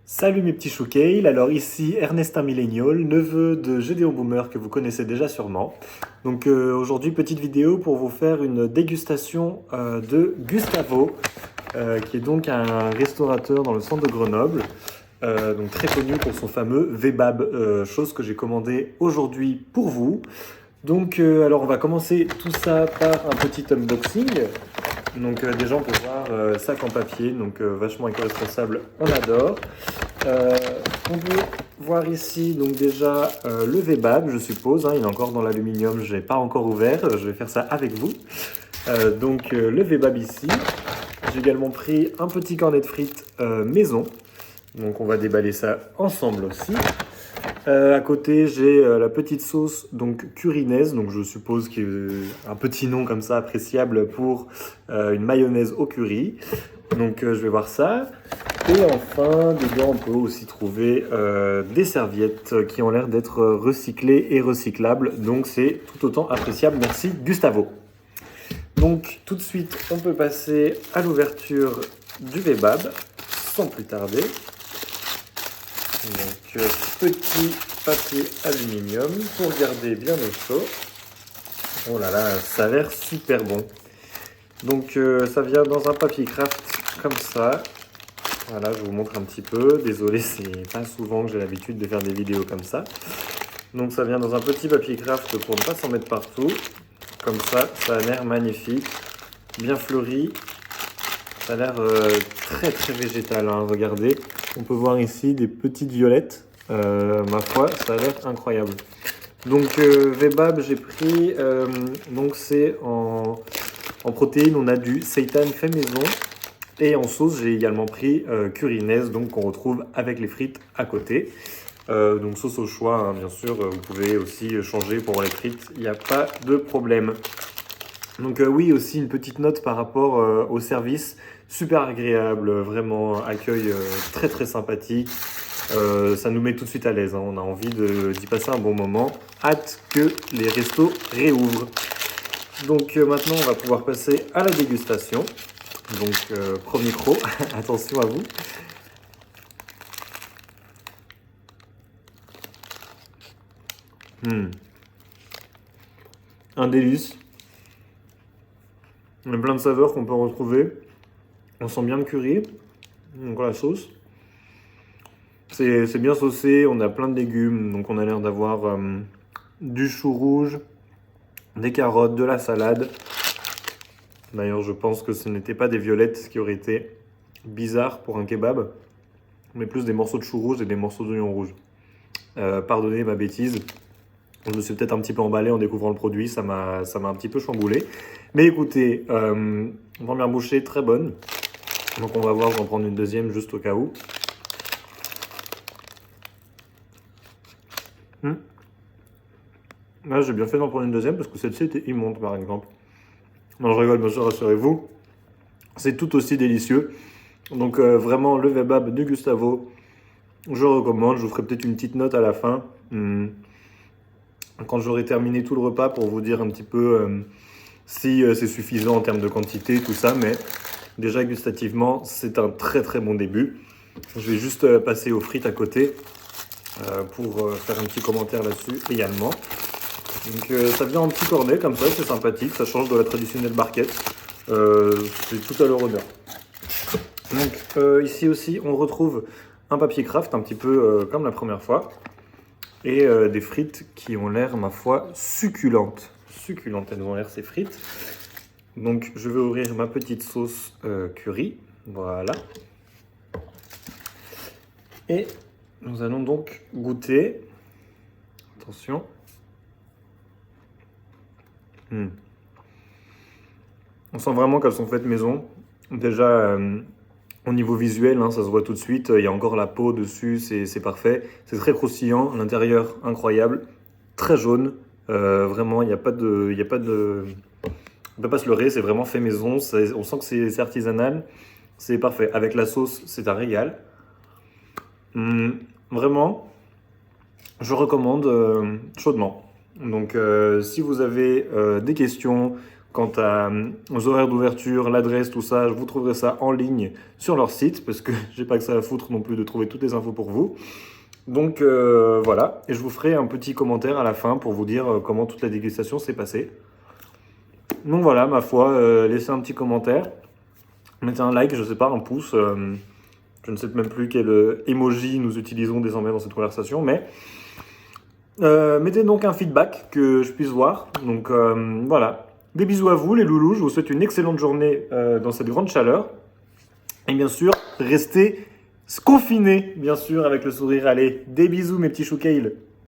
Salut mes petits chouquails, alors ici Ernestin Millennial, neveu de Gédéon Boomer que vous connaissez déjà sûrement. Donc aujourd'hui petite vidéo pour vous faire une dégustation de Gustavo, qui est donc un restaurateur dans le centre de Grenoble, donc très connu pour son fameux Vebab, chose que j'ai commandé aujourd'hui pour vous. Donc alors on va commencer tout ça par un petit unboxing. Donc déjà on peut voir sac en papier, donc vachement éco-responsable, on adore. Euh, on peut voir ici donc déjà le Vebab, je suppose, hein, il est encore dans l'aluminium, je n'ai pas encore ouvert, je vais faire ça avec vous. Le Vebab ici, j'ai également pris un petit cornet de frites maison, donc on va déballer ça ensemble aussi. À côté, j'ai la petite sauce donc curinaise, donc je suppose qu'il y a un petit nom comme ça appréciable pour une mayonnaise au curry. Donc je vais voir ça. Et enfin, dedans, on peut aussi trouver des serviettes qui ont l'air d'être recyclées et recyclables. Donc c'est tout autant appréciable. Merci Gustavo. Donc tout de suite, on peut passer à l'ouverture du Vebab sans plus tarder. Donc petit papier aluminium pour garder bien au chaud. Oh là là, ça a l'air super bon. Donc ça vient dans un papier craft comme ça. Voilà, je vous montre un petit peu. Désolé, c'est pas souvent que j'ai l'habitude de faire des vidéos comme ça. Donc ça vient dans un petit papier craft pour ne pas s'en mettre partout. Comme ça a l'air magnifique, bien fleuri. Ça a l'air très très végétal, hein. Regardez, on peut voir ici des petites violettes. Ma foi, ça a l'air incroyable. Donc Vebab, j'ai pris, donc c'est en protéines, on a du seitan fait maison. Et en sauce, j'ai également pris curinaise, donc qu'on retrouve avec les frites à côté. Donc sauce au choix, hein, bien sûr, vous pouvez aussi changer pour les frites, il n'y a pas de problème. Donc oui, aussi une petite note par rapport au service, super agréable, vraiment, accueil très très sympathique. Ça nous met tout de suite à l'aise, hein, on a envie d'y passer un bon moment. Hâte que les restos réouvrent. Donc maintenant, on va pouvoir passer à la dégustation. Donc, premier croc, attention à vous. Un délice. Il y a plein de saveurs qu'on peut retrouver. On sent bien le curry, donc la sauce. C'est bien saucé, on a plein de légumes, donc on a l'air d'avoir du chou rouge, des carottes, de la salade. D'ailleurs, je pense que ce n'était pas des violettes, ce qui aurait été bizarre pour un kebab, mais plus des morceaux de chou rouge et des morceaux d'oignon rouge. Pardonnez ma bêtise, je me suis peut-être un petit peu emballé en découvrant le produit, ça m'a un petit peu chamboulé. Mais écoutez, première bouchée très bonne. Donc on va voir, je vais en prendre une deuxième juste au cas où. Là, j'ai bien fait d'en prendre une deuxième parce que celle-ci était immonde par exemple. Non, je rigole, bien sûr, rassurez-vous. C'est tout aussi délicieux. Donc vraiment, le Vebab de Gustavo, je recommande. Je vous ferai peut-être une petite note à la fin. Quand j'aurai terminé tout le repas pour vous dire un petit peu si c'est suffisant en termes de quantité, tout ça. Mais déjà, gustativement, c'est un très très bon début. Je vais juste passer aux frites à côté pour faire un petit commentaire là-dessus également. Donc ça vient en petit cornet comme ça, c'est sympathique, ça change de la traditionnelle barquette. C'est tout à leur honneur. Donc ici aussi on retrouve un papier craft un petit peu comme la première fois. Et des frites qui ont l'air, ma foi, succulentes. Succulentes, elles ont l'air ces frites. Donc je vais ouvrir ma petite sauce curry. Voilà. Et nous allons donc goûter. Attention. On sent vraiment qu'elles sont faites maison. Déjà, au niveau visuel, hein, ça se voit tout de suite. Il y a encore la peau dessus, c'est parfait. C'est très croustillant. L'intérieur, incroyable. Très jaune. Vraiment, il n'y a pas de... On ne peut pas se leurrer, c'est vraiment fait maison. On sent que c'est artisanal. C'est parfait. Avec la sauce, c'est un régal. Vraiment, je recommande chaudement. Donc si vous avez des questions aux horaires d'ouverture, l'adresse, tout ça, vous trouverez ça en ligne sur leur site, parce que j'ai pas que ça à foutre non plus de trouver toutes les infos pour vous. Donc voilà, et je vous ferai un petit commentaire à la fin pour vous dire comment toute la dégustation s'est passée. Donc voilà, ma foi, laissez un petit commentaire, mettez un like, je sais pas, un pouce, je ne sais même plus quel emoji nous utilisons désormais dans cette conversation, mais mettez donc un feedback que je puisse voir. Donc voilà. Des bisous à vous les loulous, je vous souhaite une excellente journée dans cette grande chaleur. Et bien sûr, restez confinés, bien sûr, avec le sourire. Allez, des bisous mes petits choucails.